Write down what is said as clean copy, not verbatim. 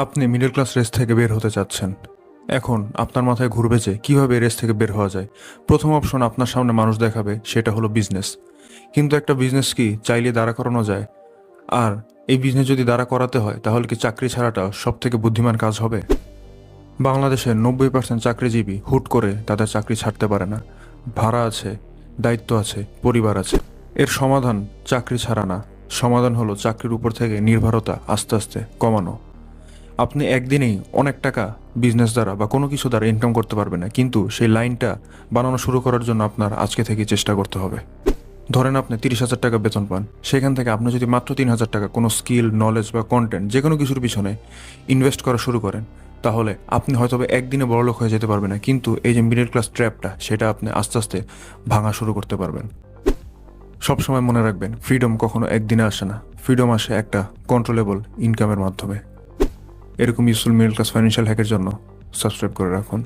আপনি middle class race থেকে বের হতে চাচ্ছেন। এখন আপনার মাথায় ঘুরবে যে কীভাবে রেস থেকে বের হওয়া যায়। প্রথম অপশন আপনার সামনে মানুষ দেখাবে, সেটা হলো বিজনেস। কিন্তু একটা বিজনেস কি চাইলে দাঁড়া করানো যায়? আর এই বিজনেস যদি দাঁড়া করাতে হয়, তাহলে কি চাকরি ছাড়াটা সব থেকে বুদ্ধিমান কাজ হবে? বাংলাদেশের 90% চাকরিজীবী হুট করে তাদের চাকরি ছাড়তে পারে না। ভাড়া আছে, দায়িত্ব আছে, পরিবার আছে। এর সমাধান চাকরি ছাড়া না, সমাধান হলো চাকরির উপর থেকে নির্ভরতা আস্তে আস্তে কমানো। আপনি একদিনেই অনেক টাকা বিজনেস দ্বারা বা কোনো কিছু দ্বারা ইনকাম করতে পারবেন না, কিন্তু সেই লাইনটা বানানো শুরু করার জন্য আপনার আজকে থেকে চেষ্টা করতে হবে। ধরেন আপনি 30,000 টাকা বেতন পান, সেখান থেকে আপনি যদি মাত্র 3,000 টাকা কোনো স্কিল, নলেজ বা কন্টেন্ট যে কোনো কিছুর পিছনে ইনভেস্ট করা শুরু করেন, তাহলে আপনি হয়তো একদিনে বড়লোক হয়ে যেতে পারবেন না, কিন্তু এই যে মিডল ক্লাস ট্র্যাপটা, সেটা আপনি আস্তে আস্তে ভাঙা শুরু করতে পারবেন। সবসময় মনে রাখবেন, ফ্রিডম কখনো একদিনে আসে না। ফ্রিডম আসে একটা কন্ট্রোলেবল ইনকামের মাধ্যমে। এরকম ইউজফুল মিডল ক্লাস ফাইন্যান্সিয়াল হ্যাকের জন্য সাবস্ক্রাইব করে রাখুন।